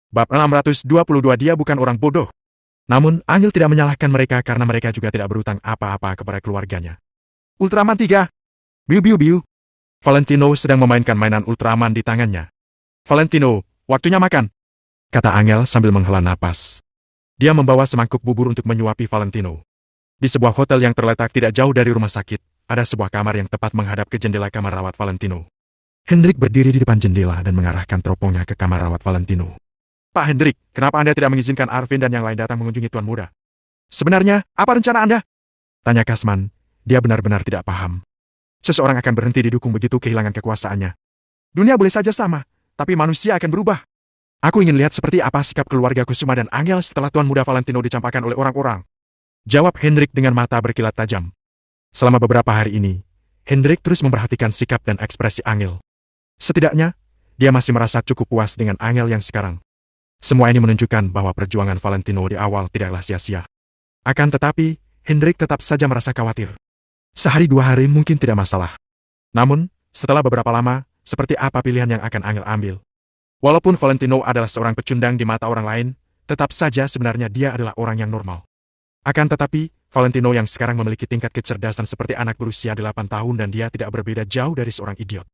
Bab 622 Dia bukan orang bodoh. Namun, Angel tidak menyalahkan mereka karena mereka juga tidak berutang apa-apa kepada keluarganya. Ultraman 3. Biu biu biu. Valentino sedang memainkan mainan Ultraman di tangannya. Valentino, waktunya makan, kata Angel sambil menghela napas. Dia membawa semangkuk bubur untuk menyuapi Valentino. Di sebuah hotel yang terletak tidak jauh dari rumah sakit, ada sebuah kamar yang tepat menghadap ke jendela kamar rawat Valentino. Hendrik berdiri di depan jendela dan mengarahkan teropongnya ke kamar rawat Valentino. Pak Hendrik, kenapa Anda tidak mengizinkan Arvin dan yang lain datang mengunjungi Tuan Muda? Sebenarnya, apa rencana Anda? Tanya Kasman. Dia benar-benar tidak paham. Seseorang akan berhenti didukung begitu kehilangan kekuasaannya. Dunia boleh saja sama, tapi manusia akan berubah. Aku ingin lihat seperti apa sikap keluarga Kusuma dan Angel setelah Tuan Muda Valentino dicampakkan oleh orang-orang. Jawab Hendrik dengan mata berkilat tajam. Selama beberapa hari ini, Hendrik terus memperhatikan sikap dan ekspresi Angel. Setidaknya, dia masih merasa cukup puas dengan Angel yang sekarang. Semua ini menunjukkan bahwa perjuangan Valentino di awal tidaklah sia-sia. Akan tetapi, Hendrik tetap saja merasa khawatir. Sehari 2 hari mungkin tidak masalah. Namun, setelah beberapa lama, seperti apa pilihan yang akan Angel ambil? Walaupun Valentino adalah seorang pecundang di mata orang lain, tetap saja sebenarnya dia adalah orang yang normal. Akan tetapi, Valentino yang sekarang memiliki tingkat kecerdasan seperti anak berusia 8 tahun dan dia tidak berbeda jauh dari seorang idiot.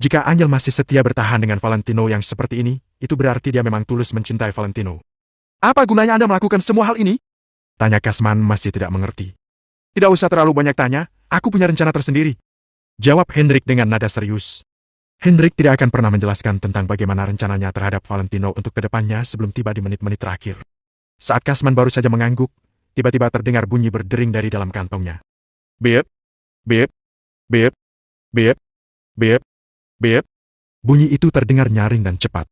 Jika Angel masih setia bertahan dengan Valentino yang seperti ini, itu berarti dia memang tulus mencintai Valentino. Apa gunanya Anda melakukan semua hal ini? Tanya Kasman masih tidak mengerti. Tidak usah terlalu banyak tanya, aku punya rencana tersendiri. Jawab Hendrik dengan nada serius. Hendrik tidak akan pernah menjelaskan tentang bagaimana rencananya terhadap Valentino untuk kedepannya sebelum tiba di menit-menit terakhir. Saat Kasman baru saja mengangguk, tiba-tiba terdengar bunyi berdering dari dalam kantongnya. Beep, beep, beep, beep, beep. Beep. Bunyi itu terdengar nyaring dan cepat.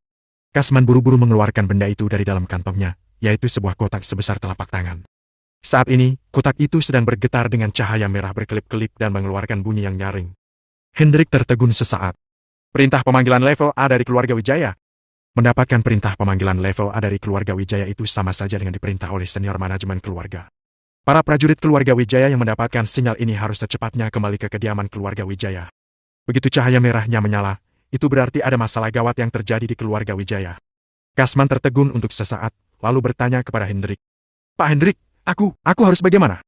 Kasman buru-buru mengeluarkan benda itu dari dalam kantongnya, yaitu sebuah kotak sebesar telapak tangan. Saat ini, kotak itu sedang bergetar dengan cahaya merah berkelip-kelip dan mengeluarkan bunyi yang nyaring. Hendrik tertegun sesaat. Perintah pemanggilan level A dari keluarga Wijaya. Mendapatkan perintah pemanggilan level A dari keluarga Wijaya itu sama saja dengan diperintah oleh senior manajemen keluarga. Para prajurit keluarga Wijaya yang mendapatkan sinyal ini harus secepatnya kembali ke kediaman keluarga Wijaya. Begitu cahaya merahnya menyala, itu berarti ada masalah gawat yang terjadi di keluarga Wijaya. Kasman tertegun untuk sesaat, lalu bertanya kepada Hendrik. Pak Hendrik, aku harus bagaimana?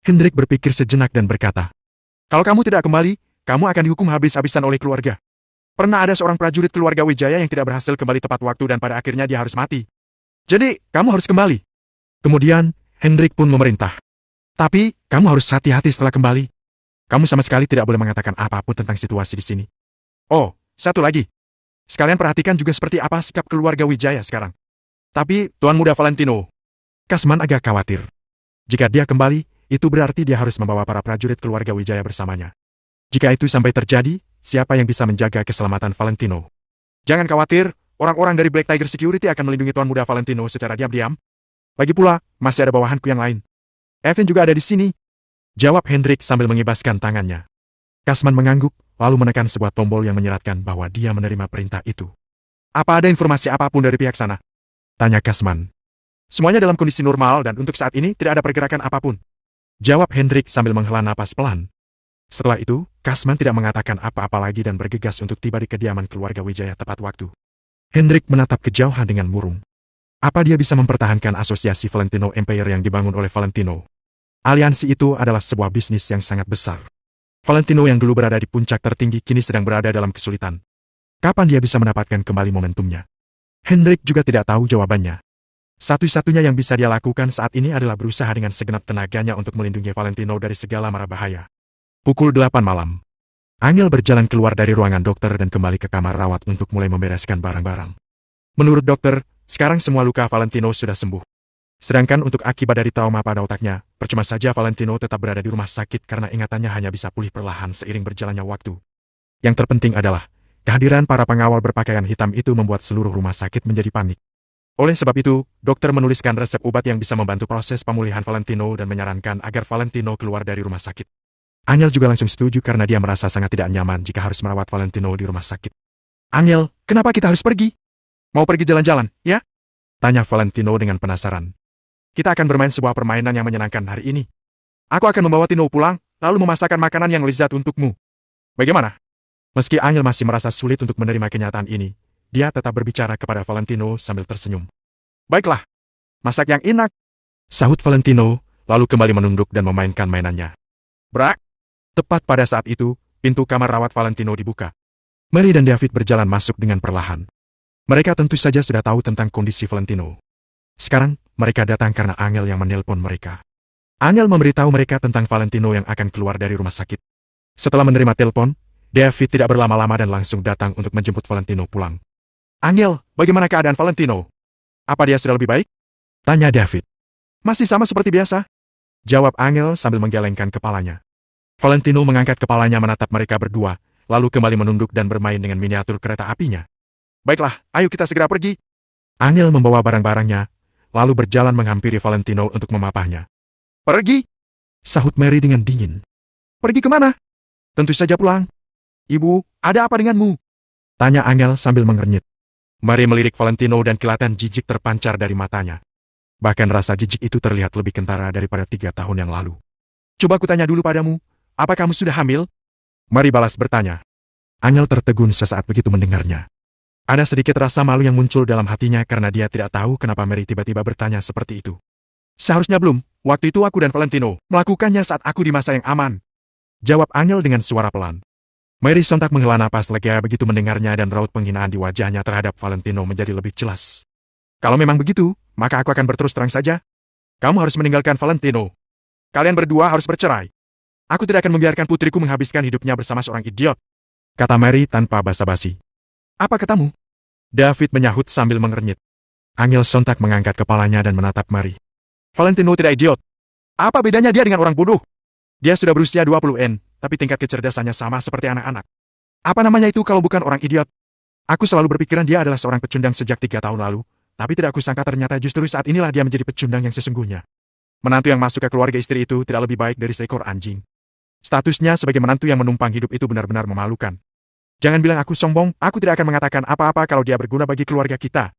Hendrik berpikir sejenak dan berkata, kalau kamu tidak kembali, kamu akan dihukum habis-habisan oleh keluarga. Pernah ada seorang prajurit keluarga Wijaya yang tidak berhasil kembali tepat waktu dan pada akhirnya dia harus mati. Jadi, kamu harus kembali. Kemudian, Hendrik pun memerintah. Tapi, kamu harus hati-hati setelah kembali. Kamu sama sekali tidak boleh mengatakan apapun tentang situasi di sini. Oh, satu lagi. Sekalian perhatikan juga seperti apa sikap keluarga Wijaya sekarang. Tapi, Tuan Muda Valentino. Kasman agak khawatir. Jika dia kembali, itu berarti dia harus membawa para prajurit keluarga Wijaya bersamanya. Jika itu sampai terjadi, siapa yang bisa menjaga keselamatan Valentino? Jangan khawatir, orang-orang dari Black Tiger Security akan melindungi Tuan Muda Valentino secara diam-diam. Lagi pula, masih ada bawahanku yang lain. Evan juga ada di sini. Jawab Hendrik sambil mengibaskan tangannya. Kasman mengangguk, lalu menekan sebuah tombol yang menyeratkan bahwa dia menerima perintah itu. Apa ada informasi apapun dari pihak sana? Tanya Kasman. Semuanya dalam kondisi normal dan untuk saat ini tidak ada pergerakan apapun. Jawab Hendrik sambil menghela napas pelan. Setelah itu, Kasman tidak mengatakan apa-apa lagi dan bergegas untuk tiba di kediaman keluarga Wijaya tepat waktu. Hendrik menatap kejauhan dengan murung. Apa dia bisa mempertahankan asosiasi Valentino Empire yang dibangun oleh Valentino? Aliansi itu adalah sebuah bisnis yang sangat besar. Valentino yang dulu berada di puncak tertinggi kini sedang berada dalam kesulitan. Kapan dia bisa mendapatkan kembali momentumnya? Hendrik juga tidak tahu jawabannya. Satu-satunya yang bisa dia lakukan saat ini adalah berusaha dengan segenap tenaganya untuk melindungi Valentino dari segala mara bahaya. Pukul 8 malam. Angel berjalan keluar dari ruangan dokter dan kembali ke kamar rawat untuk mulai membereskan barang-barang. Menurut dokter, sekarang semua luka Valentino sudah sembuh. Sedangkan untuk akibat dari trauma pada otaknya, percuma saja Valentino tetap berada di rumah sakit karena ingatannya hanya bisa pulih perlahan seiring berjalannya waktu. Yang terpenting adalah, kehadiran para pengawal berpakaian hitam itu membuat seluruh rumah sakit menjadi panik. Oleh sebab itu, dokter menuliskan resep obat yang bisa membantu proses pemulihan Valentino dan menyarankan agar Valentino keluar dari rumah sakit. Angel juga langsung setuju karena dia merasa sangat tidak nyaman jika harus merawat Valentino di rumah sakit. Angel, kenapa kita harus pergi? Mau pergi jalan-jalan, ya? Tanya Valentino dengan penasaran. Kita akan bermain sebuah permainan yang menyenangkan hari ini. Aku akan membawa Tino pulang, lalu memasakkan makanan yang lezat untukmu. Bagaimana? Meski Angel masih merasa sulit untuk menerima kenyataan ini, dia tetap berbicara kepada Valentino sambil tersenyum. Baiklah, masak yang enak, sahut Valentino, lalu kembali menunduk dan memainkan mainannya. Brak! Tepat pada saat itu, pintu kamar rawat Valentino dibuka. Mary dan David berjalan masuk dengan perlahan. Mereka tentu saja sudah tahu tentang kondisi Valentino. Sekarang, mereka datang karena Angel yang menelpon mereka. Angel memberitahu mereka tentang Valentino yang akan keluar dari rumah sakit. Setelah menerima telepon, David tidak berlama-lama dan langsung datang untuk menjemput Valentino pulang. Angel, bagaimana keadaan Valentino? Apa dia sudah lebih baik? Tanya David. Masih sama seperti biasa. Jawab Angel sambil menggelengkan kepalanya. Valentino mengangkat kepalanya menatap mereka berdua, lalu kembali menunduk dan bermain dengan miniatur kereta apinya. Baiklah, ayo kita segera pergi. Angel membawa barang-barangnya, lalu berjalan menghampiri Valentino untuk memapahnya. Pergi? Sahut Mary dengan dingin. Pergi kemana? Tentu saja pulang. Ibu, ada apa denganmu? Tanya Angel sambil mengernyit. Mary melirik Valentino dan kilatan jijik terpancar dari matanya. Bahkan rasa jijik itu terlihat lebih kentara daripada 3 tahun yang lalu. Coba kutanya dulu padamu, apa kamu sudah hamil? Mary balas bertanya. Angel tertegun sesaat begitu mendengarnya. Ada sedikit rasa malu yang muncul dalam hatinya karena dia tidak tahu kenapa Mary tiba-tiba bertanya seperti itu. Seharusnya belum, waktu itu aku dan Valentino melakukannya saat aku di masa yang aman. Jawab Angel dengan suara pelan. Mary sontak menghela napas lega begitu mendengarnya dan raut penghinaan di wajahnya terhadap Valentino menjadi lebih jelas. Kalau memang begitu, maka aku akan berterus terang saja. Kamu harus meninggalkan Valentino. Kalian berdua harus bercerai. Aku tidak akan membiarkan putriku menghabiskan hidupnya bersama seorang idiot. Kata Mary tanpa basa-basi. Apa katamu? David menyahut sambil mengernyit. Angel sontak mengangkat kepalanya dan menatap Mary. Valentino tidak idiot. Apa bedanya dia dengan orang bodoh? Dia sudah berusia 20-an, tapi tingkat kecerdasannya sama seperti anak-anak. Apa namanya itu kalau bukan orang idiot? Aku selalu berpikiran dia adalah seorang pecundang sejak 3 tahun lalu, tapi tidak kusangka ternyata justru saat inilah dia menjadi pecundang yang sesungguhnya. Menantu yang masuk ke keluarga istri itu tidak lebih baik dari seekor anjing. Statusnya sebagai menantu yang menumpang hidup itu benar-benar memalukan. Jangan bilang aku sombong, aku tidak akan mengatakan apa-apa kalau dia berguna bagi keluarga kita.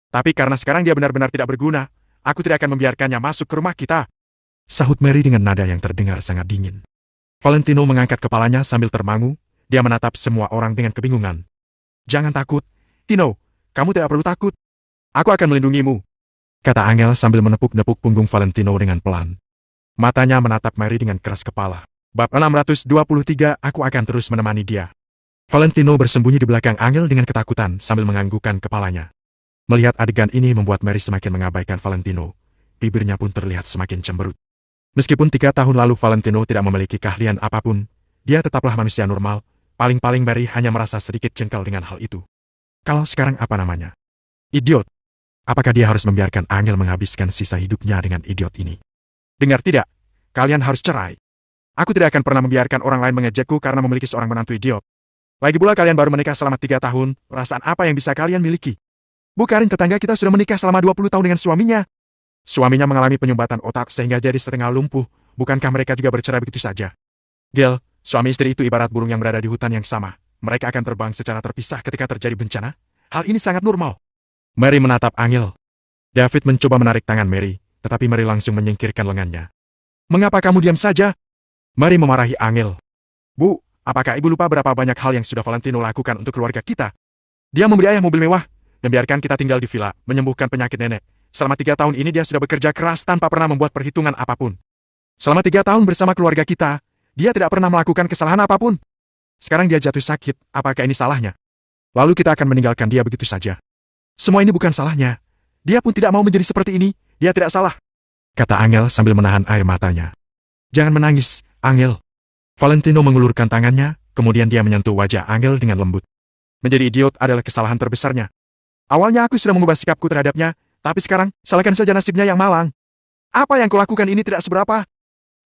Tapi karena sekarang dia benar-benar tidak berguna, aku tidak akan membiarkannya masuk ke rumah kita. Sahut Mary dengan nada yang terdengar sangat dingin. Valentino mengangkat kepalanya sambil termangu, dia menatap semua orang dengan kebingungan. Jangan takut, Tino, kamu tidak perlu takut. Aku akan melindungimu. Kata Angel sambil menepuk-nepuk punggung Valentino dengan pelan. Matanya menatap Mary dengan keras kepala. Bab 623, aku akan terus menemani dia. Valentino bersembunyi di belakang Angel dengan ketakutan sambil menganggukkan kepalanya. Melihat adegan ini membuat Mary semakin mengabaikan Valentino. Bibirnya pun terlihat semakin cemberut. Meskipun 3 tahun lalu Valentino tidak memiliki keahlian apapun, dia tetaplah manusia normal. Paling-paling Mary hanya merasa sedikit jengkel dengan hal itu. Kalau sekarang apa namanya? Idiot. Apakah dia harus membiarkan Angel menghabiskan sisa hidupnya dengan idiot ini? Dengar tidak? Kalian harus cerai. Aku tidak akan pernah membiarkan orang lain mengejekku karena memiliki seorang menantu idiot. Lagi pula kalian baru menikah selama 3 tahun, perasaan apa yang bisa kalian miliki? Bu Karin tetangga kita sudah menikah selama 20 tahun dengan suaminya. Suaminya mengalami penyumbatan otak sehingga jadi setengah lumpuh, bukankah mereka juga bercerai begitu saja? Gil, suami istri itu ibarat burung yang berada di hutan yang sama. Mereka akan terbang secara terpisah ketika terjadi bencana. Hal ini sangat normal. Mary menatap Angel. David mencoba menarik tangan Mary, tetapi Mary langsung menyingkirkan lengannya. Mengapa kamu diam saja? Mary memarahi Angel. Bu, apakah ibu lupa berapa banyak hal yang sudah Valentino lakukan untuk keluarga kita? Dia memberi ayah mobil mewah, dan biarkan kita tinggal di villa, menyembuhkan penyakit nenek. Selama 3 tahun ini dia sudah bekerja keras tanpa pernah membuat perhitungan apapun. Selama 3 tahun bersama keluarga kita, dia tidak pernah melakukan kesalahan apapun. Sekarang dia jatuh sakit, apakah ini salahnya? Lalu kita akan meninggalkan dia begitu saja. Semua ini bukan salahnya. Dia pun tidak mau menjadi seperti ini, dia tidak salah. Kata Angel sambil menahan air matanya. Jangan menangis, Angel. Valentino mengulurkan tangannya, kemudian dia menyentuh wajah Angel dengan lembut. Menjadi idiot adalah kesalahan terbesarnya. Awalnya aku sudah mengubah sikapku terhadapnya, tapi sekarang, salahkan saja nasibnya yang malang. Apa yang kulakukan ini tidak seberapa.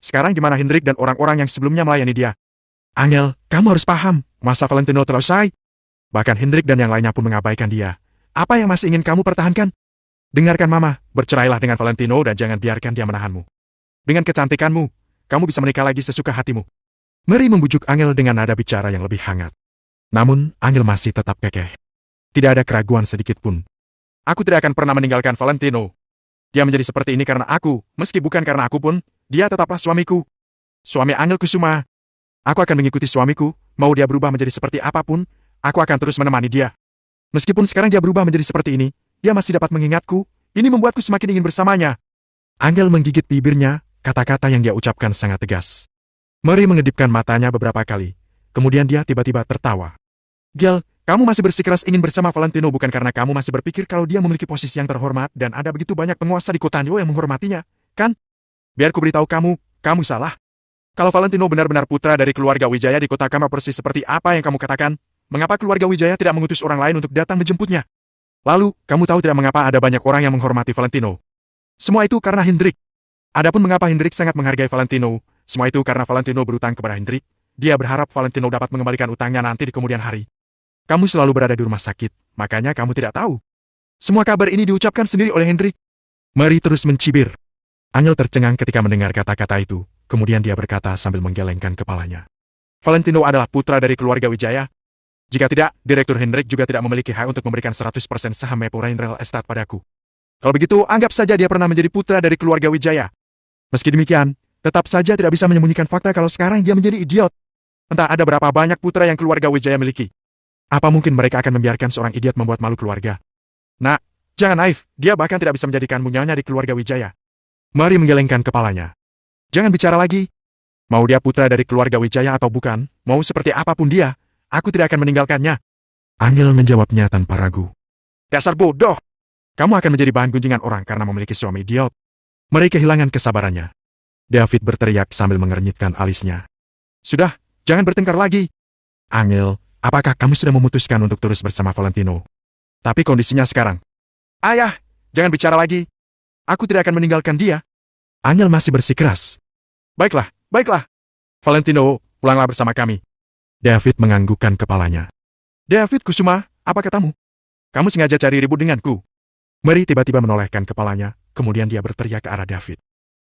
Sekarang gimana Hendrik dan orang-orang yang sebelumnya melayani dia? Angel, kamu harus paham, masa Valentino telah usai. Bahkan Hendrik dan yang lainnya pun mengabaikan dia. Apa yang masih ingin kamu pertahankan? Dengarkan Mama, bercerailah dengan Valentino dan jangan biarkan dia menahanmu. Dengan kecantikanmu, kamu bisa menikah lagi sesuka hatimu. Mary membujuk Angel dengan nada bicara yang lebih hangat. Namun, Angel masih tetap kekeh. Tidak ada keraguan sedikit pun. Aku tidak akan pernah meninggalkan Valentino. Dia menjadi seperti ini karena aku, meski bukan karena aku pun, dia tetaplah suamiku. Suami Angel Kusuma. Aku akan mengikuti suamiku, mau dia berubah menjadi seperti apapun, aku akan terus menemani dia. Meskipun sekarang dia berubah menjadi seperti ini, dia masih dapat mengingatku, ini membuatku semakin ingin bersamanya. Angel menggigit bibirnya, kata-kata yang dia ucapkan sangat tegas. Mary mengedipkan matanya beberapa kali, kemudian dia tiba-tiba tertawa. Gel, kamu masih bersikeras ingin bersama Valentino bukan karena kamu masih berpikir kalau dia memiliki posisi yang terhormat dan ada begitu banyak penguasa di kota Neo yang menghormatinya, kan? Biar ku beritahu kamu, kamu salah. Kalau Valentino benar-benar putra dari keluarga Wijaya di kota Kama persis seperti apa yang kamu katakan, mengapa keluarga Wijaya tidak mengutus orang lain untuk datang menjemputnya? Lalu, kamu tahu tidak mengapa ada banyak orang yang menghormati Valentino? Semua itu karena Hendrik. Adapun mengapa Hendrik sangat menghargai Valentino, semua itu karena Valentino berutang kepada Hendrik. Dia berharap Valentino dapat mengembalikan utangnya nanti di kemudian hari. Kamu selalu berada di rumah sakit, makanya kamu tidak tahu. Semua kabar ini diucapkan sendiri oleh Hendrik. Mary terus mencibir. Angel tercengang ketika mendengar kata-kata itu, kemudian dia berkata sambil menggelengkan kepalanya. Valentino adalah putra dari keluarga Wijaya. Jika tidak, Direktur Hendrik juga tidak memiliki hak untuk memberikan 100% saham Maple Rain Real Estate padaku. Kalau begitu, anggap saja dia pernah menjadi putra dari keluarga Wijaya. Meski demikian, tetap saja tidak bisa menyembunyikan fakta kalau sekarang dia menjadi idiot. Entah ada berapa banyak putra yang keluarga Wijaya miliki. Apa mungkin mereka akan membiarkan seorang idiot membuat malu keluarga? Nah, jangan naif, dia bahkan tidak bisa menjadikanmu nyonya di keluarga Wijaya. Mary menggelengkan kepalanya. Jangan bicara lagi. Mau dia putra dari keluarga Wijaya atau bukan, mau seperti apapun dia, aku tidak akan meninggalkannya. Angel menjawabnya tanpa ragu. Dasar bodoh! Kamu akan menjadi bahan gunjingan orang karena memiliki suami idiot. Mary kehilangan kesabarannya. David berteriak sambil mengernyitkan alisnya. Sudah, jangan bertengkar lagi. Angel, apakah kamu sudah memutuskan untuk terus bersama Valentino? Tapi kondisinya sekarang. Ayah, jangan bicara lagi. Aku tidak akan meninggalkan dia. Angel masih bersikeras. Baiklah, baiklah. Valentino, pulanglah bersama kami. David menganggukkan kepalanya. David Kusuma, apa katamu? Kamu sengaja cari ribut denganku. Mary tiba-tiba menolehkan kepalanya, kemudian dia berteriak ke arah David.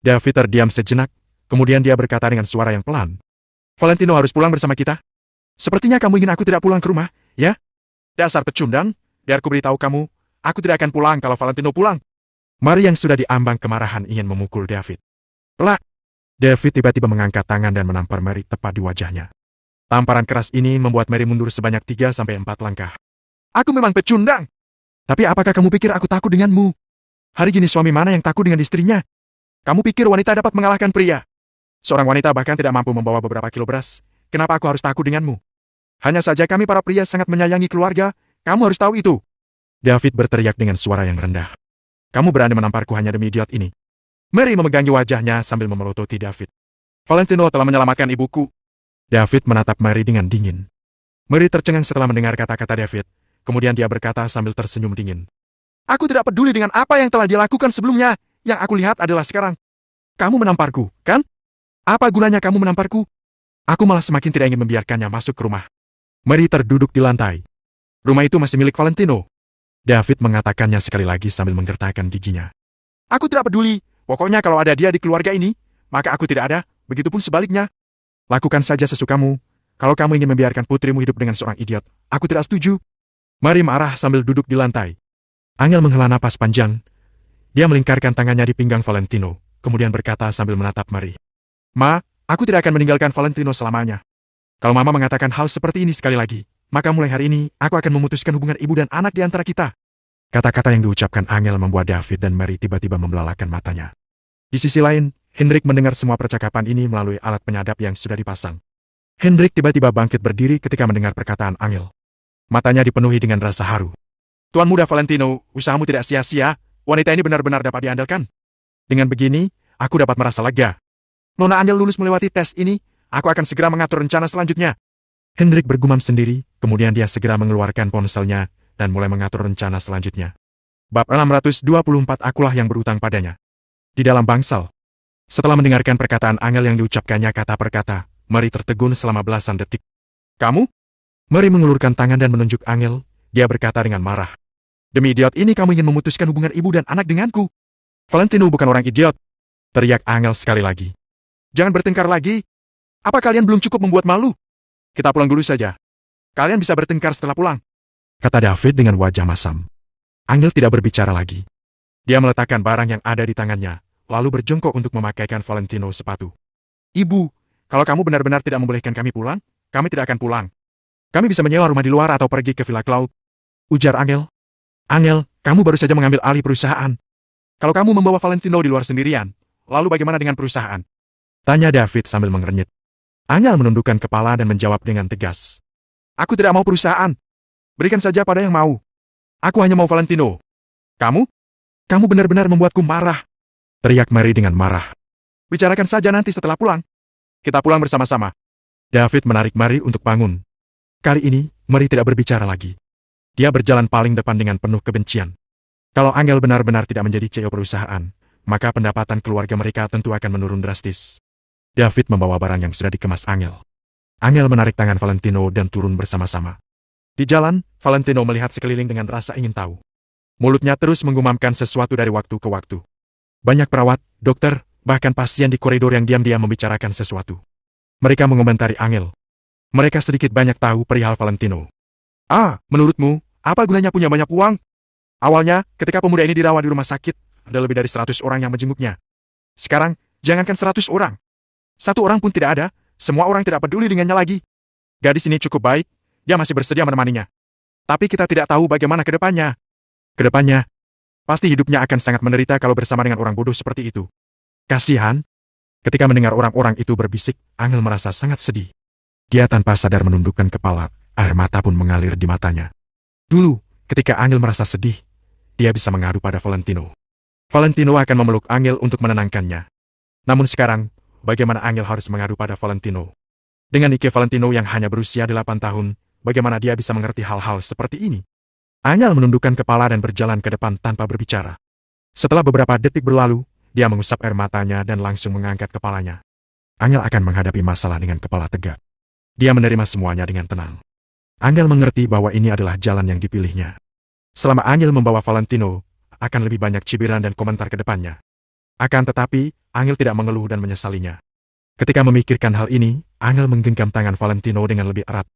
David terdiam sejenak, kemudian dia berkata dengan suara yang pelan. Valentino harus pulang bersama kita. Sepertinya kamu ingin aku tidak pulang ke rumah, ya? Dasar pecundang, biar ku beritahu kamu, aku tidak akan pulang kalau Valentino pulang. Mary yang sudah diambang kemarahan ingin memukul David. Pelak! David tiba-tiba mengangkat tangan dan menampar Mary tepat di wajahnya. Tamparan keras ini membuat Mary mundur sebanyak 3-4 langkah. Aku memang pecundang! Tapi apakah kamu pikir aku takut denganmu? Hari gini suami mana yang takut dengan istrinya? Kamu pikir wanita dapat mengalahkan pria? Seorang wanita bahkan tidak mampu membawa beberapa kilo beras. Kenapa aku harus takut denganmu? Hanya saja kami para pria sangat menyayangi keluarga, kamu harus tahu itu. David berteriak dengan suara yang rendah. Kamu berani menamparku hanya demi idiot ini. Mary memegangi wajahnya sambil memelototi David. Valentino telah menyelamatkan ibuku. David menatap Mary dengan dingin. Mary tercengang setelah mendengar kata-kata David. Kemudian dia berkata sambil tersenyum dingin. Aku tidak peduli dengan apa yang telah dia lakukan sebelumnya. Yang aku lihat adalah sekarang. Kamu menamparku, kan? Apa gunanya kamu menamparku? Aku malah semakin tidak ingin membiarkannya masuk ke rumah. Mary terduduk di lantai. Rumah itu masih milik Valentino. David mengatakannya sekali lagi sambil menggertakkan giginya. Aku tidak peduli. Pokoknya kalau ada dia di keluarga ini, maka aku tidak ada. Begitupun sebaliknya. Lakukan saja sesukamu. Kalau kamu ingin membiarkan putrimu hidup dengan seorang idiot, aku tidak setuju. Mary marah sambil duduk di lantai. Angel menghela napas panjang. Dia melingkarkan tangannya di pinggang Valentino, kemudian berkata sambil menatap Mary. Ma, aku tidak akan meninggalkan Valentino selamanya. Kalau Mama mengatakan hal seperti ini sekali lagi, maka mulai hari ini, aku akan memutuskan hubungan ibu dan anak di antara kita. Kata-kata yang diucapkan Angel membuat David dan Mary tiba-tiba membelalakan matanya. Di sisi lain, Hendrik mendengar semua percakapan ini melalui alat penyadap yang sudah dipasang. Hendrik tiba-tiba bangkit berdiri ketika mendengar perkataan Angel. Matanya dipenuhi dengan rasa haru. Tuan muda Valentino, usahamu tidak sia-sia, wanita ini benar-benar dapat diandalkan. Dengan begini, aku dapat merasa lega. Nona Angel lulus melewati tes ini, aku akan segera mengatur rencana selanjutnya. Hendrik bergumam sendiri, kemudian dia segera mengeluarkan ponselnya, dan mulai mengatur rencana selanjutnya. Bab 624 akulah yang berutang padanya. Di dalam bangsal. Setelah mendengarkan perkataan Angel yang diucapkannya kata per kata, Mary tertegun selama belasan detik. Kamu? Mary mengulurkan tangan dan menunjuk Angel, dia berkata dengan marah. Demi idiot ini kamu ingin memutuskan hubungan ibu dan anak denganku. Valentino bukan orang idiot. Teriak Angel sekali lagi. Jangan bertengkar lagi. Apa kalian belum cukup membuat malu? Kita pulang dulu saja. Kalian bisa bertengkar setelah pulang. Kata David dengan wajah masam. Angel tidak berbicara lagi. Dia meletakkan barang yang ada di tangannya, lalu berjongkok untuk memakaikan Valentino sepatu. Ibu, kalau kamu benar-benar tidak membolehkan kami pulang, kami tidak akan pulang. Kami bisa menyewa rumah di luar atau pergi ke Villa Cloud. Ujar Angel. Angel, kamu baru saja mengambil alih perusahaan. Kalau kamu membawa Valentino di luar sendirian, lalu bagaimana dengan perusahaan? Tanya David sambil mengernyit. Angel menundukkan kepala dan menjawab dengan tegas. Aku tidak mau perusahaan. Berikan saja pada yang mau. Aku hanya mau Valentino. Kamu? Kamu benar-benar membuatku marah. Teriak Mary dengan marah. Bicarakan saja nanti setelah pulang. Kita pulang bersama-sama. David menarik Mary untuk bangun. Kali ini, Mary tidak berbicara lagi. Dia berjalan paling depan dengan penuh kebencian. Kalau Angel benar-benar tidak menjadi CEO perusahaan, maka pendapatan keluarga mereka tentu akan menurun drastis. David membawa barang yang sudah dikemas Angel. Angel menarik tangan Valentino dan turun bersama-sama. Di jalan, Valentino melihat sekeliling dengan rasa ingin tahu. Mulutnya terus menggumamkan sesuatu dari waktu ke waktu. Banyak perawat, dokter, bahkan pasien di koridor yang diam-diam membicarakan sesuatu. Mereka mengomentari Angel. Mereka sedikit banyak tahu perihal Valentino. Menurutmu, apa gunanya punya banyak uang? Awalnya, ketika pemuda ini dirawat di rumah sakit, ada lebih dari 100 orang yang menjenguknya. Sekarang, jangankan 100 orang. 1 orang pun tidak ada, semua orang tidak peduli dengannya lagi. Gadis ini cukup baik, dia masih bersedia menemaninya. Tapi kita tidak tahu bagaimana ke depannya. Ke depannya, pasti hidupnya akan sangat menderita kalau bersama dengan orang bodoh seperti itu. Kasihan. Ketika mendengar orang-orang itu berbisik, Angel merasa sangat sedih. Dia tanpa sadar menundukkan kepala, air mata pun mengalir di matanya. Dulu, ketika Angel merasa sedih, dia bisa mengadu pada Valentino. Valentino akan memeluk Angel untuk menenangkannya. Namun sekarang, bagaimana Angel harus mengadu pada Valentino? Dengan IQ Valentino yang hanya berusia 8 tahun, bagaimana dia bisa mengerti hal-hal seperti ini? Angel menundukkan kepala dan berjalan ke depan tanpa berbicara. Setelah beberapa detik berlalu, dia mengusap air matanya dan langsung mengangkat kepalanya. Angel akan menghadapi masalah dengan kepala tegak. Dia menerima semuanya dengan tenang. Angel mengerti bahwa ini adalah jalan yang dipilihnya. Selama Angel membawa Valentino, akan lebih banyak cibiran dan komentar ke depannya. Akan tetapi, Angel tidak mengeluh dan menyesalinya. Ketika memikirkan hal ini, Angel menggenggam tangan Valentino dengan lebih erat.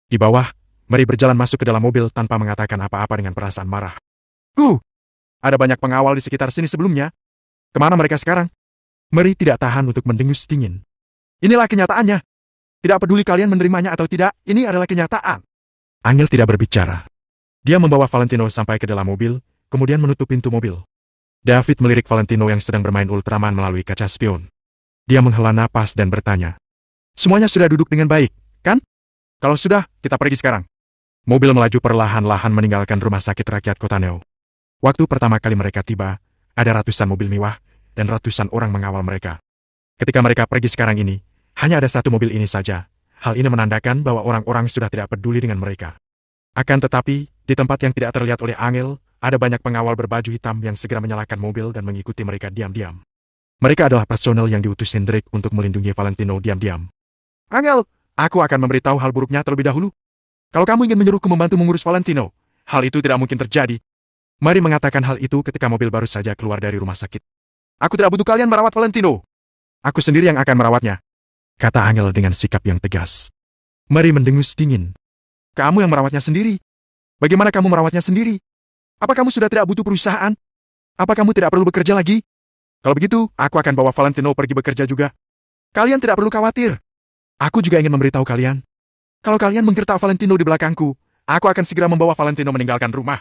Di bawah, Mary berjalan masuk ke dalam mobil tanpa mengatakan apa-apa dengan perasaan marah. Ada banyak pengawal di sekitar sini sebelumnya. Kemana mereka sekarang? Mary tidak tahan untuk mendengus dingin. Inilah kenyataannya. Tidak peduli kalian menerimanya atau tidak, ini adalah kenyataan. Angel tidak berbicara. Dia membawa Valentino sampai ke dalam mobil, kemudian menutup pintu mobil. David melirik Valentino yang sedang bermain Ultraman melalui kaca spion. Dia menghela napas dan bertanya. Semuanya sudah duduk dengan baik, kan? Kalau sudah, kita pergi sekarang. Mobil melaju perlahan-lahan meninggalkan rumah sakit rakyat kota Neo. Waktu pertama kali mereka tiba, ada ratusan mobil mewah, dan ratusan orang mengawal mereka. Ketika mereka pergi sekarang ini, hanya ada satu mobil ini saja. Hal ini menandakan bahwa orang-orang sudah tidak peduli dengan mereka. Akan tetapi, di tempat yang tidak terlihat oleh Angel, ada banyak pengawal berbaju hitam yang segera menyalakan mobil dan mengikuti mereka diam-diam. Mereka adalah personel yang diutus Hendrik untuk melindungi Valentino diam-diam. Angel, aku akan memberitahu hal buruknya terlebih dahulu. Kalau kamu ingin menyuruhku membantu mengurus Valentino, hal itu tidak mungkin terjadi. Mary mengatakan hal itu ketika mobil baru saja keluar dari rumah sakit. Aku tidak butuh kalian merawat Valentino. Aku sendiri yang akan merawatnya, kata Angel dengan sikap yang tegas. Mary mendengus dingin. Kamu yang merawatnya sendiri? Bagaimana kamu merawatnya sendiri? Apa kamu sudah tidak butuh perusahaan? Apa kamu tidak perlu bekerja lagi? Kalau begitu, aku akan bawa Valentino pergi bekerja juga. Kalian tidak perlu khawatir. Aku juga ingin memberitahu kalian. Kalau kalian menggertak Valentino di belakangku, aku akan segera membawa Valentino meninggalkan rumah.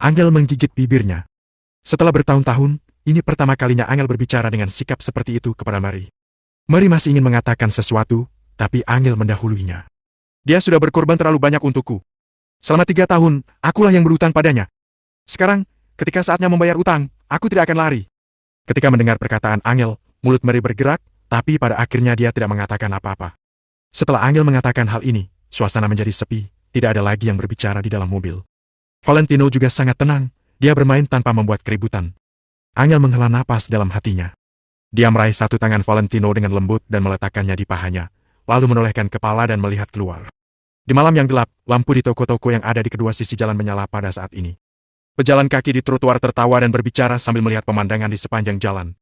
Angel menggigit bibirnya. Setelah bertahun-tahun, ini pertama kalinya Angel berbicara dengan sikap seperti itu kepada Mary. Mary masih ingin mengatakan sesuatu, tapi Angel mendahuluinya. Dia sudah berkorban terlalu banyak untukku. Selama 3 tahun, akulah yang berutang padanya. Sekarang, ketika saatnya membayar utang, aku tidak akan lari. Ketika mendengar perkataan Angel, mulut Mary bergerak, tapi pada akhirnya dia tidak mengatakan apa-apa. Setelah Angel mengatakan hal ini, suasana menjadi sepi, tidak ada lagi yang berbicara di dalam mobil. Valentino juga sangat tenang, dia bermain tanpa membuat keributan. Angel menghela napas dalam hatinya. Dia meraih satu tangan Valentino dengan lembut dan meletakkannya di pahanya, lalu menolehkan kepala dan melihat keluar. Di malam yang gelap, lampu di toko-toko yang ada di kedua sisi jalan menyala pada saat ini. Pejalan kaki di trotoar tertawa dan berbicara sambil melihat pemandangan di sepanjang jalan.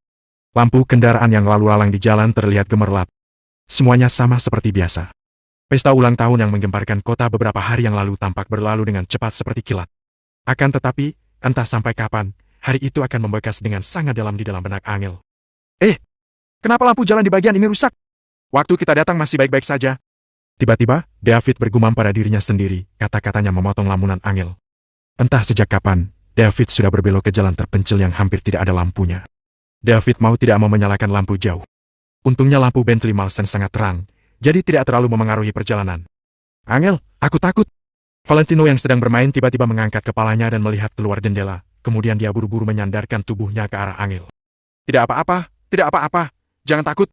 Lampu kendaraan yang lalu lalang di jalan terlihat gemerlap. Semuanya sama seperti biasa. Pesta ulang tahun yang menggemparkan kota beberapa hari yang lalu tampak berlalu dengan cepat seperti kilat. Akan tetapi, entah sampai kapan, hari itu akan membekas dengan sangat dalam di dalam benak Angel. Kenapa lampu jalan di bagian ini rusak? Waktu kita datang masih baik-baik saja. Tiba-tiba, David bergumam pada dirinya sendiri, kata-katanya memotong lamunan Angel. Entah sejak kapan, David sudah berbelok ke jalan terpencil yang hampir tidak ada lampunya. David mau tidak mau menyalakan lampu jauh. Untungnya lampu Bentley Malsen sangat terang, jadi tidak terlalu memengaruhi perjalanan. Angel, aku takut. Valentino yang sedang bermain tiba-tiba mengangkat kepalanya dan melihat keluar jendela, kemudian dia buru-buru menyandarkan tubuhnya ke arah Angel. Tidak apa-apa, tidak apa-apa, jangan takut.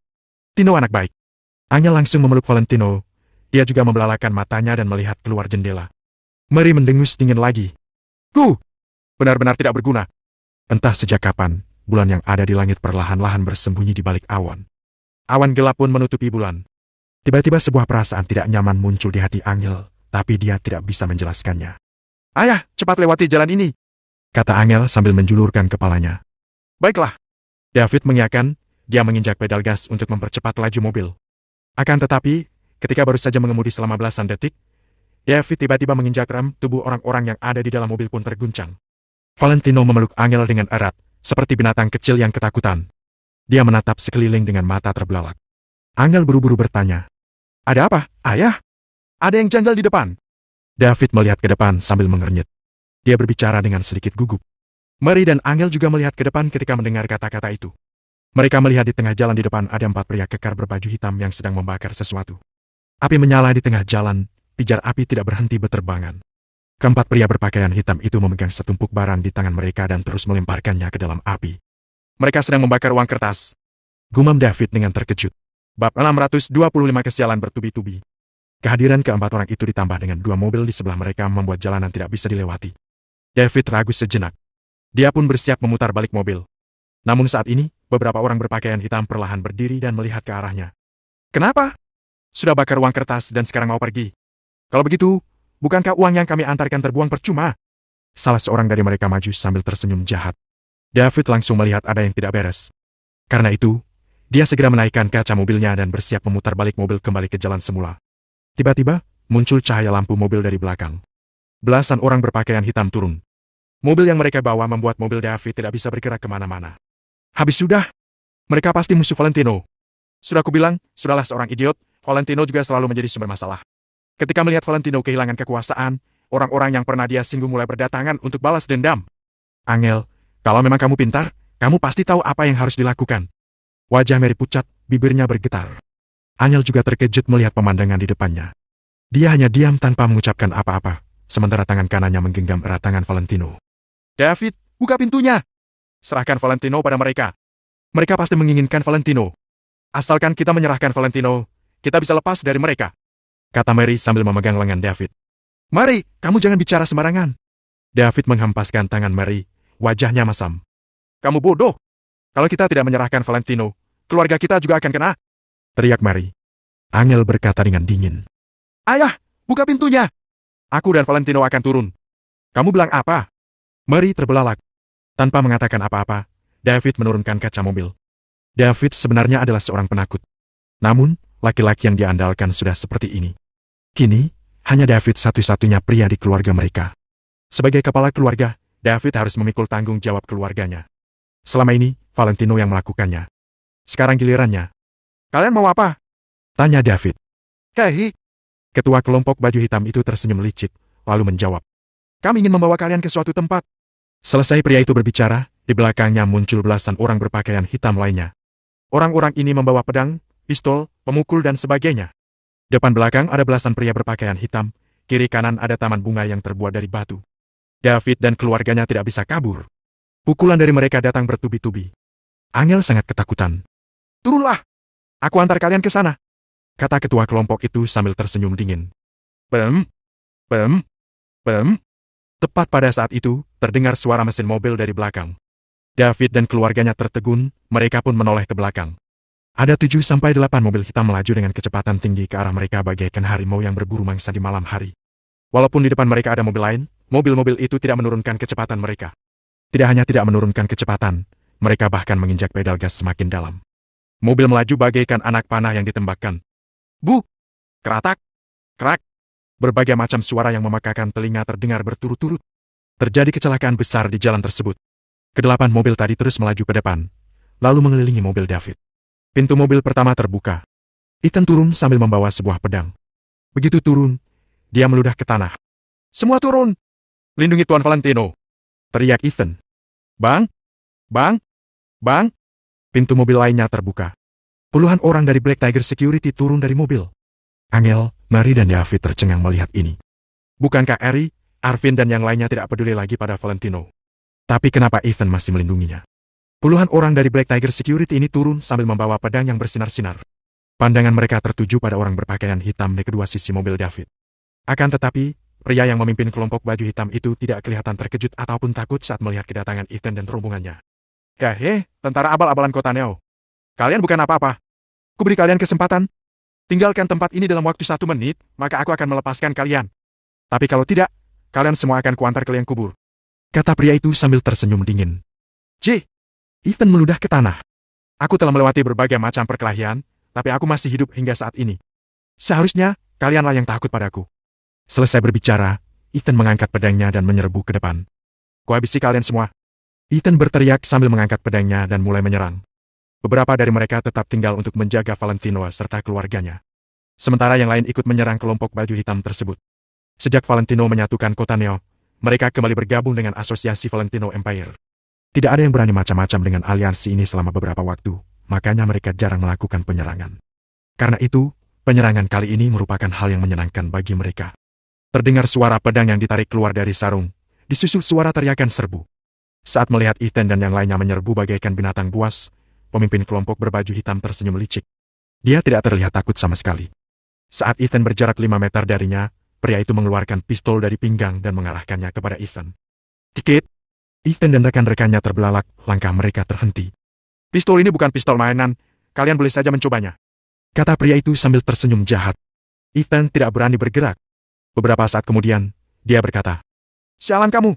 Tino anak baik. Angel langsung memeluk Valentino. Dia juga membelalakan matanya dan melihat keluar jendela. Mary mendengus dingin lagi. Benar-benar tidak berguna. Entah sejak kapan, bulan yang ada di langit perlahan-lahan bersembunyi di balik awan. Awan gelap pun menutupi bulan. Tiba-tiba sebuah perasaan tidak nyaman muncul di hati Angel, tapi dia tidak bisa menjelaskannya. Ayah, cepat lewati jalan ini, kata Angel sambil menjulurkan kepalanya. Baiklah. David mengiyakan, dia menginjak pedal gas untuk mempercepat laju mobil. Akan tetapi, ketika baru saja mengemudi selama belasan detik, David tiba-tiba menginjak rem, tubuh orang-orang yang ada di dalam mobil pun terguncang. Valentino memeluk Angel dengan erat, seperti binatang kecil yang ketakutan. Dia menatap sekeliling dengan mata terbelalak. Angel buru-buru bertanya, "Ada apa, ayah? Ada yang janggal di depan." David melihat ke depan sambil mengernyit. Dia berbicara dengan sedikit gugup. Mary dan Angel juga melihat ke depan ketika mendengar kata-kata itu. Mereka melihat di tengah jalan di depan ada 4 pria kekar berbaju hitam yang sedang membakar sesuatu. Api menyala di tengah jalan, pijar api tidak berhenti berterbangan. Keempat pria berpakaian hitam itu memegang setumpuk barang di tangan mereka dan terus melemparkannya ke dalam api. Mereka sedang membakar uang kertas, gumam David dengan terkejut. Bab 625 kesialan bertubi-tubi. Kehadiran keempat orang itu ditambah dengan 2 mobil di sebelah mereka membuat jalanan tidak bisa dilewati. David ragu sejenak. Dia pun bersiap memutar balik mobil. Namun saat ini, beberapa orang berpakaian hitam perlahan berdiri dan melihat ke arahnya. Kenapa? Sudah bakar uang kertas dan sekarang mau pergi. Kalau begitu, bukankah uang yang kami antarkan terbuang percuma? Salah seorang dari mereka maju sambil tersenyum jahat. David langsung melihat ada yang tidak beres. Karena itu, dia segera menaikkan kaca mobilnya dan bersiap memutar balik mobil kembali ke jalan semula. Tiba-tiba, muncul cahaya lampu mobil dari belakang. Belasan orang berpakaian hitam turun. Mobil yang mereka bawa membuat mobil David tidak bisa bergerak kemana-mana. Habis sudah. Mereka pasti musuh Valentino. Sudah kubilang, sudahlah seorang idiot, Valentino juga selalu menjadi sumber masalah. Ketika melihat Valentino kehilangan kekuasaan, orang-orang yang pernah dia singgung mulai berdatangan untuk balas dendam. Angel, kalau memang kamu pintar, kamu pasti tahu apa yang harus dilakukan. Wajah Mary pucat, bibirnya bergetar. Angel juga terkejut melihat pemandangan di depannya. Dia hanya diam tanpa mengucapkan apa-apa, sementara tangan kanannya menggenggam erat tangan Valentino. David, buka pintunya! Serahkan Valentino pada mereka. Mereka pasti menginginkan Valentino. Asalkan kita menyerahkan Valentino, kita bisa lepas dari mereka, kata Mary sambil memegang lengan David. Mary, kamu jangan bicara sembarangan. David menghempaskan tangan Mary, wajahnya masam. Kamu bodoh. Kalau kita tidak menyerahkan Valentino, keluarga kita juga akan kena, teriak Mary. Angel berkata dengan dingin. Ayah, buka pintunya. Aku dan Valentino akan turun. Kamu bilang apa? Mary terbelalak. Tanpa mengatakan apa-apa, David menurunkan kaca mobil. David sebenarnya adalah seorang penakut. Namun, laki-laki yang diandalkan sudah seperti ini. Kini, hanya David satu-satunya pria di keluarga mereka. Sebagai kepala keluarga, David harus memikul tanggung jawab keluarganya. Selama ini, Valentino yang melakukannya. Sekarang gilirannya. Kalian mau apa? Tanya David. Hei. Ketua kelompok baju hitam itu tersenyum licik, lalu menjawab. Kami ingin membawa kalian ke suatu tempat. Selesai pria itu berbicara, di belakangnya muncul belasan orang berpakaian hitam lainnya. Orang-orang ini membawa pedang, pistol, pemukul dan sebagainya. Depan belakang ada belasan pria berpakaian hitam, kiri kanan ada taman bunga yang terbuat dari batu. David dan keluarganya tidak bisa kabur. Pukulan dari mereka datang bertubi-tubi. Angel sangat ketakutan. Turunlah! Aku antar kalian ke sana, kata ketua kelompok itu sambil tersenyum dingin. Bem, bem, bem. Tepat pada saat itu, terdengar suara mesin mobil dari belakang. David dan keluarganya tertegun, mereka pun menoleh ke belakang. Ada 7-8 mobil hitam melaju dengan kecepatan tinggi ke arah mereka bagaikan harimau yang berburu mangsa di malam hari. Walaupun di depan mereka ada mobil lain, mobil-mobil itu tidak menurunkan kecepatan mereka. Tidak hanya tidak menurunkan kecepatan, mereka bahkan menginjak pedal gas semakin dalam. Mobil melaju bagaikan anak panah yang ditembakkan. Bu! Keratak! Krak! Berbagai macam suara yang memekakan telinga terdengar berturut-turut. Terjadi kecelakaan besar di jalan tersebut. Kedelapan mobil tadi terus melaju ke depan, lalu mengelilingi mobil David. Pintu mobil pertama terbuka. Ethan turun sambil membawa sebuah pedang. Begitu turun, dia meludah ke tanah. Semua turun! Lindungi Tuan Valentino! Teriak Ethan. Bang! Bang! Bang! Pintu mobil lainnya terbuka. Puluhan orang dari Black Tiger Security turun dari mobil. Angel, Mary dan David tercengang melihat ini. Bukankah Eri, Arvin dan yang lainnya tidak peduli lagi pada Valentino? Tapi kenapa Ethan masih melindunginya? Puluhan orang dari Black Tiger Security ini turun sambil membawa pedang yang bersinar-sinar. Pandangan mereka tertuju pada orang berpakaian hitam di kedua sisi mobil David. Akan tetapi, pria yang memimpin kelompok baju hitam itu tidak kelihatan terkejut ataupun takut saat melihat kedatangan Ethan dan rombongannya. Tentara abal-abalan kota Neo. Kalian bukan apa-apa. Kuberi kalian kesempatan. Tinggalkan tempat ini dalam waktu 1 menit, maka aku akan melepaskan kalian. Tapi kalau tidak, kalian semua akan kuantar ke liang kubur. Kata pria itu sambil tersenyum dingin. Ethan meludah ke tanah. Aku telah melewati berbagai macam perkelahian, tapi aku masih hidup hingga saat ini. Seharusnya, kalianlah yang takut padaku. Selesai berbicara, Ethan mengangkat pedangnya dan menyerbu ke depan. Kuhabisi kalian semua. Ethan berteriak sambil mengangkat pedangnya dan mulai menyerang. Beberapa dari mereka tetap tinggal untuk menjaga Valentino serta keluarganya. Sementara yang lain ikut menyerang kelompok baju hitam tersebut. Sejak Valentino menyatukan kota Neo, mereka kembali bergabung dengan asosiasi Valentino Empire. Tidak ada yang berani macam-macam dengan aliansi ini selama beberapa waktu, makanya mereka jarang melakukan penyerangan. Karena itu, penyerangan kali ini merupakan hal yang menyenangkan bagi mereka. Terdengar suara pedang yang ditarik keluar dari sarung, disusul suara teriakan serbu. Saat melihat Ethan dan yang lainnya menyerbu bagaikan binatang buas, pemimpin kelompok berbaju hitam tersenyum licik. Dia tidak terlihat takut sama sekali. Saat Ethan berjarak 5 meter darinya, pria itu mengeluarkan pistol dari pinggang dan mengarahkannya kepada Ethan. Dikit! Ethan dan rekan-rekannya terbelalak, langkah mereka terhenti. Pistol ini bukan pistol mainan, kalian boleh saja mencobanya. Kata pria itu sambil tersenyum jahat. Ethan tidak berani bergerak. Beberapa saat kemudian, dia berkata, Sialan kamu!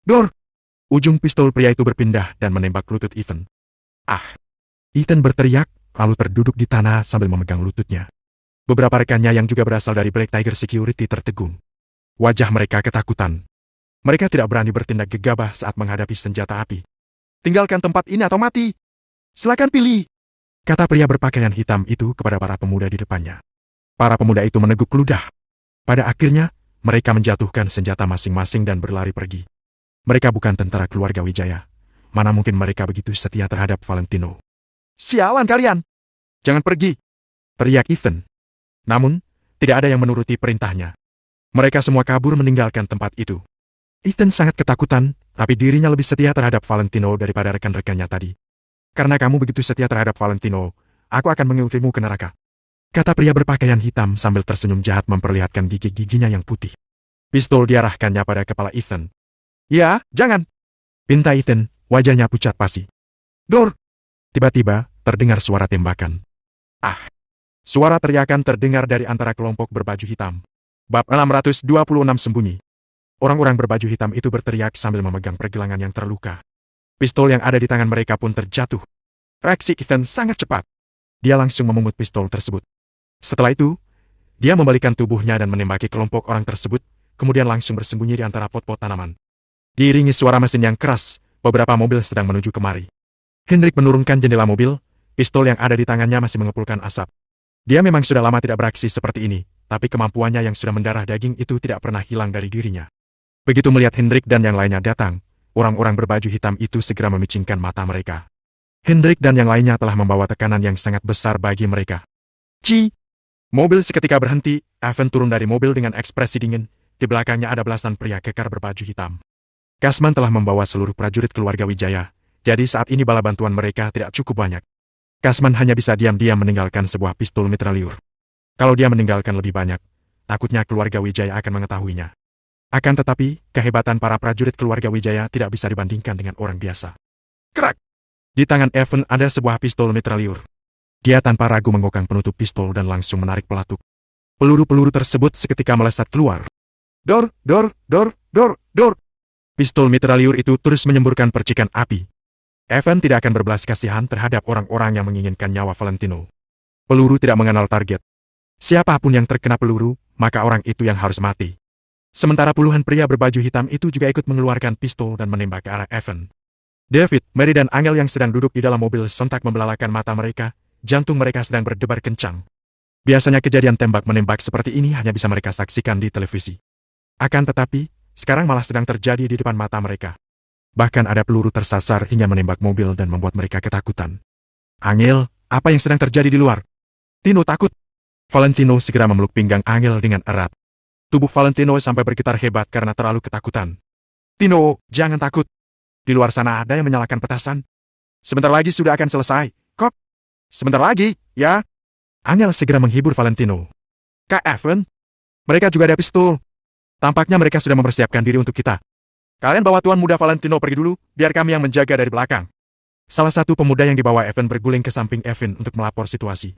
Dor! Ujung pistol pria itu berpindah dan menembak lutut Ethan. Ethan berteriak, lalu terduduk di tanah sambil memegang lututnya. Beberapa rekannya yang juga berasal dari Black Tiger Security tertegun. Wajah mereka ketakutan. Mereka tidak berani bertindak gegabah saat menghadapi senjata api. Tinggalkan tempat ini atau mati. Silakan pilih. Kata pria berpakaian hitam itu kepada para pemuda di depannya. Para pemuda itu meneguk ludah. Pada akhirnya, mereka menjatuhkan senjata masing-masing dan berlari pergi. Mereka bukan tentara keluarga Wijaya. Mana mungkin mereka begitu setia terhadap Valentino. Sialan kalian! Jangan pergi! Teriak Ethan. Namun, tidak ada yang menuruti perintahnya. Mereka semua kabur meninggalkan tempat itu. Ethan sangat ketakutan, tapi dirinya lebih setia terhadap Valentino daripada rekan-rekannya tadi. Karena kamu begitu setia terhadap Valentino, aku akan mengikutimu ke neraka. Kata pria berpakaian hitam sambil tersenyum jahat memperlihatkan gigi-giginya yang putih. Pistol diarahkannya pada kepala Ethan. Ya, jangan! Pinta Ethan, wajahnya pucat pasi. Dor! Tiba-tiba, terdengar suara tembakan. Suara teriakan terdengar dari antara kelompok berbaju hitam. Bab 626 sembunyi. Orang-orang berbaju hitam itu berteriak sambil memegang pergelangan yang terluka. Pistol yang ada di tangan mereka pun terjatuh. Reaksi Ethan sangat cepat. Dia langsung memungut pistol tersebut. Setelah itu, dia membalikan tubuhnya dan menembaki kelompok orang tersebut, kemudian langsung bersembunyi di antara pot-pot tanaman. Diiringi suara mesin yang keras, beberapa mobil sedang menuju kemari. Hendrik menurunkan jendela mobil, pistol yang ada di tangannya masih mengepulkan asap. Dia memang sudah lama tidak beraksi seperti ini, tapi kemampuannya yang sudah mendarah daging itu tidak pernah hilang dari dirinya. Begitu melihat Hendrik dan yang lainnya datang, orang-orang berbaju hitam itu segera memicingkan mata mereka. Hendrik dan yang lainnya telah membawa tekanan yang sangat besar bagi mereka. Mobil seketika berhenti, Evan turun dari mobil dengan ekspresi dingin, di belakangnya ada belasan pria kekar berbaju hitam. Kasman telah membawa seluruh prajurit keluarga Wijaya, jadi saat ini bala bantuan mereka tidak cukup banyak. Kasman hanya bisa diam-diam meninggalkan sebuah pistol mitrailleur. Kalau dia meninggalkan lebih banyak, takutnya keluarga Wijaya akan mengetahuinya. Akan tetapi, kehebatan para prajurit keluarga Wijaya tidak bisa dibandingkan dengan orang biasa. Kerak! Di tangan Evan ada sebuah pistol mitrailleur. Dia tanpa ragu menggokang penutup pistol dan langsung menarik pelatuk. Peluru-peluru tersebut seketika melesat keluar. Dor! Pistol mitrailleur itu terus menyemburkan percikan api. Evan tidak akan berbelas kasihan terhadap orang-orang yang menginginkan nyawa Valentino. Peluru tidak mengenal target. Siapapun yang terkena peluru, maka orang itu yang harus mati. Sementara puluhan pria berbaju hitam itu juga ikut mengeluarkan pistol dan menembak ke arah Evan. David, Mary dan Angel yang sedang duduk di dalam mobil sontak membelalakan mata mereka, jantung mereka sedang berdebar kencang. Biasanya kejadian tembak-menembak seperti ini hanya bisa mereka saksikan di televisi. Akan tetapi, sekarang malah sedang terjadi di depan mata mereka. Bahkan ada peluru tersasar hingga menembak mobil dan membuat mereka ketakutan. Angel, apa yang sedang terjadi di luar? Tino takut. Valentino segera memeluk pinggang Angel dengan erat. Tubuh Valentino sampai bergetar hebat karena terlalu ketakutan. Tino, jangan takut. Di luar sana ada yang menyalakan petasan. Sebentar lagi sudah akan selesai. Kok? Sebentar lagi, ya? Angel segera menghibur Valentino. Kak Evan, mereka juga ada pistol. Tampaknya mereka sudah mempersiapkan diri untuk kita. Kalian bawa Tuan Muda Valentino pergi dulu, biar kami yang menjaga dari belakang. Salah satu pemuda yang dibawa Evan berguling ke samping Evan untuk melapor situasi.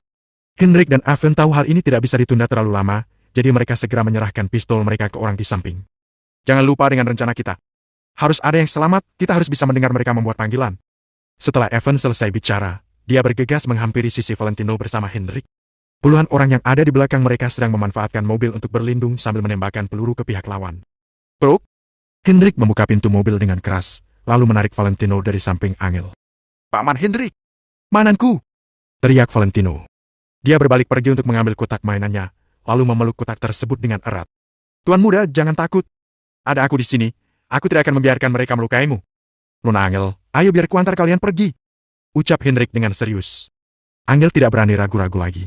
Hendrik dan Evan tahu hal ini tidak bisa ditunda terlalu lama, jadi mereka segera menyerahkan pistol mereka ke orang di samping. Jangan lupa dengan rencana kita. Harus ada yang selamat, kita harus bisa mendengar mereka membuat panggilan. Setelah Evan selesai bicara, dia bergegas menghampiri sisi Valentino bersama Hendrik. Puluhan orang yang ada di belakang mereka sedang memanfaatkan mobil untuk berlindung sambil menembakkan peluru ke pihak lawan. Bro, Hendrik membuka pintu mobil dengan keras, lalu menarik Valentino dari samping Angel. Paman Hendrik, mainanku! Teriak Valentino. Dia berbalik pergi untuk mengambil kotak mainannya, lalu memeluk kotak tersebut dengan erat. Tuan Muda, jangan takut. Ada aku di sini, aku tidak akan membiarkan mereka melukaimu. Nona Angel, ayo biar kuantar kalian pergi. Ucap Hendrik dengan serius. Angel tidak berani ragu-ragu lagi.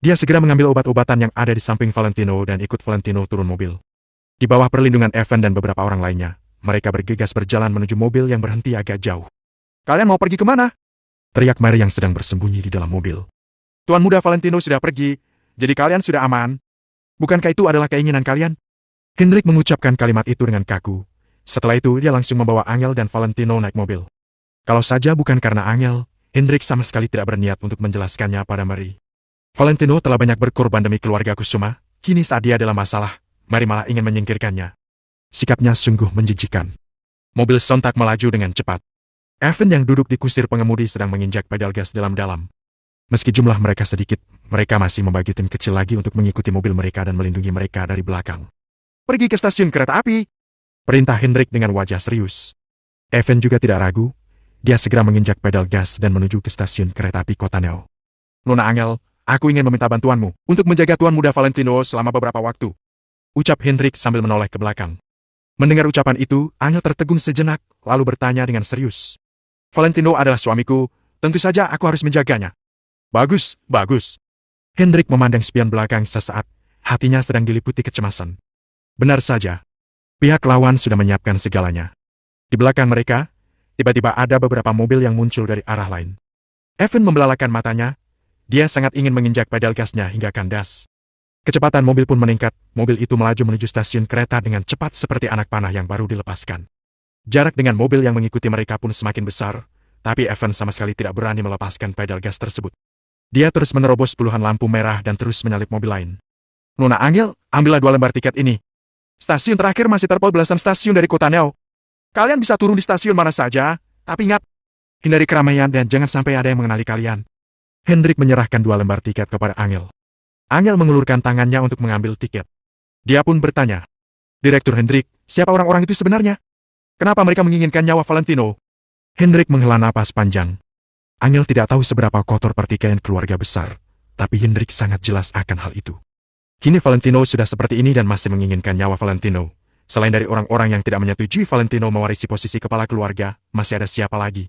Dia segera mengambil obat-obatan yang ada di samping Valentino dan ikut Valentino turun mobil. Di bawah perlindungan Evan dan beberapa orang lainnya, mereka bergegas berjalan menuju mobil yang berhenti agak jauh. Kalian mau pergi kemana? Teriak Mary yang sedang bersembunyi di dalam mobil. Tuan Muda Valentino sudah pergi, jadi kalian sudah aman. Bukankah itu adalah keinginan kalian? Hendrik mengucapkan kalimat itu dengan kaku. Setelah itu dia langsung membawa Angel dan Valentino naik mobil. Kalau saja bukan karena Angel, Hendrik sama sekali tidak berniat untuk menjelaskannya pada Mary. Valentino telah banyak berkorban demi keluarga Kusuma, kini saat dia adalah masalah, Mary malah ingin menyingkirkannya. Sikapnya sungguh menjijikan. Mobil sontak melaju dengan cepat. Evan yang duduk di kusir pengemudi sedang menginjak pedal gas dalam-dalam. Meski jumlah mereka sedikit, mereka masih membagi tim kecil lagi untuk mengikuti mobil mereka dan melindungi mereka dari belakang. Pergi ke stasiun kereta api! Perintah Hendrik dengan wajah serius. Evan juga tidak ragu, dia segera menginjak pedal gas dan menuju ke stasiun kereta api Kota Neo. Nona Angel, aku ingin meminta bantuanmu untuk menjaga Tuan Muda Valentino selama beberapa waktu. Ucap Hendrik sambil menoleh ke belakang. Mendengar ucapan itu, Angel tertegun sejenak, lalu bertanya dengan serius. Valentino adalah suamiku, tentu saja aku harus menjaganya. Bagus, bagus. Hendrik memandang spion belakang sesaat, hatinya sedang diliputi kecemasan. Benar saja. Pihak lawan sudah menyiapkan segalanya. Di belakang mereka, tiba-tiba ada beberapa mobil yang muncul dari arah lain. Evan membelalakan matanya, dia sangat ingin menginjak pedal gasnya hingga kandas. Kecepatan mobil pun meningkat, mobil itu melaju menuju stasiun kereta dengan cepat seperti anak panah yang baru dilepaskan. Jarak dengan mobil yang mengikuti mereka pun semakin besar, tapi Evan sama sekali tidak berani melepaskan pedal gas tersebut. Dia terus menerobos puluhan lampu merah dan terus menyalip mobil lain. Nona Angel, ambillah 2 lembar tiket ini. Stasiun terakhir masih terpaut belasan stasiun dari Kota Neo. Kalian bisa turun di stasiun mana saja, tapi ingat, hindari keramaian dan jangan sampai ada yang mengenali kalian. Hendrik menyerahkan 2 lembar tiket kepada Angel. Angel mengulurkan tangannya untuk mengambil tiket. Dia pun bertanya, Direktur Hendrik, siapa orang-orang itu sebenarnya? Kenapa mereka menginginkan nyawa Valentino? Hendrik menghela napas panjang. Angel tidak tahu seberapa kotor pertikaian keluarga besar, tapi Hendrik sangat jelas akan hal itu. Kini Valentino sudah seperti ini dan masih menginginkan nyawa Valentino. Selain dari orang-orang yang tidak menyetujui Valentino mewarisi posisi kepala keluarga, masih ada siapa lagi?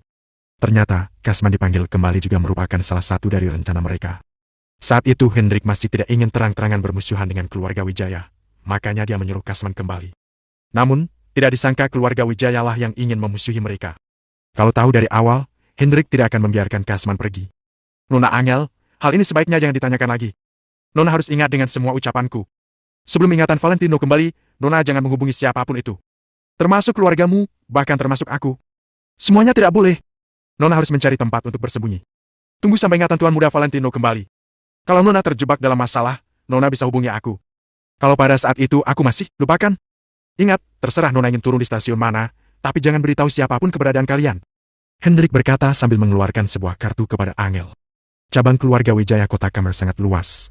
Ternyata, Kasman dipanggil kembali juga merupakan salah satu dari rencana mereka. Saat itu Hendrik masih tidak ingin terang-terangan bermusuhan dengan keluarga Wijaya, makanya dia menyuruh Kasman kembali. Namun, tidak disangka keluarga Wijaya lah yang ingin memusuhi mereka. Kalau tahu dari awal, Hendrik tidak akan membiarkan Kasman pergi. Nona Angel, hal ini sebaiknya jangan ditanyakan lagi. Nona harus ingat dengan semua ucapanku. Sebelum ingatan Valentino kembali, Nona jangan menghubungi siapapun itu. Termasuk keluargamu, bahkan termasuk aku. Semuanya tidak boleh. Nona harus mencari tempat untuk bersembunyi. Tunggu sampai ingatan Tuan Muda Valentino kembali. Kalau Nona terjebak dalam masalah, Nona bisa hubungi aku. Kalau pada saat itu aku masih, lupakan. Ingat, terserah Nona ingin turun di stasiun mana, tapi jangan beritahu siapapun keberadaan kalian. Hendrik berkata sambil mengeluarkan sebuah kartu kepada Angel. Cabang keluarga Wijaya Kota Kamar sangat luas.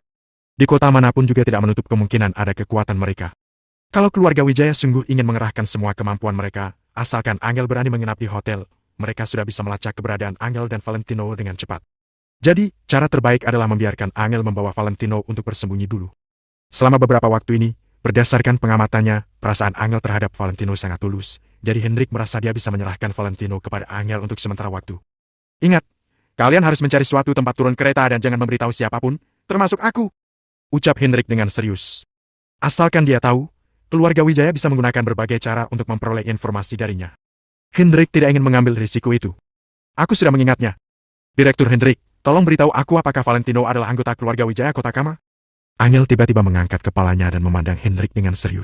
Di kota manapun juga tidak menutup kemungkinan ada kekuatan mereka. Kalau keluarga Wijaya sungguh ingin mengerahkan semua kemampuan mereka, asalkan Angel berani menginap di hotel, mereka sudah bisa melacak keberadaan Angel dan Valentino dengan cepat. Jadi, cara terbaik adalah membiarkan Angel membawa Valentino untuk bersembunyi dulu. Selama beberapa waktu ini, Berdasarkan pengamatannya, perasaan Angel terhadap Valentino sangat tulus, jadi Hendrik merasa dia bisa menyerahkan Valentino kepada Angel untuk sementara waktu. Ingat, kalian harus mencari suatu tempat turun kereta dan jangan memberitahu siapapun, termasuk aku, ucap Hendrik dengan serius. Asalkan dia tahu, keluarga Wijaya bisa menggunakan berbagai cara untuk memperoleh informasi darinya. Hendrik tidak ingin mengambil risiko itu. Aku sudah mengingatnya. Direktur Hendrik, tolong beritahu aku apakah Valentino adalah anggota keluarga Wijaya Kotakama? Angel tiba-tiba mengangkat kepalanya dan memandang Hendrik dengan serius.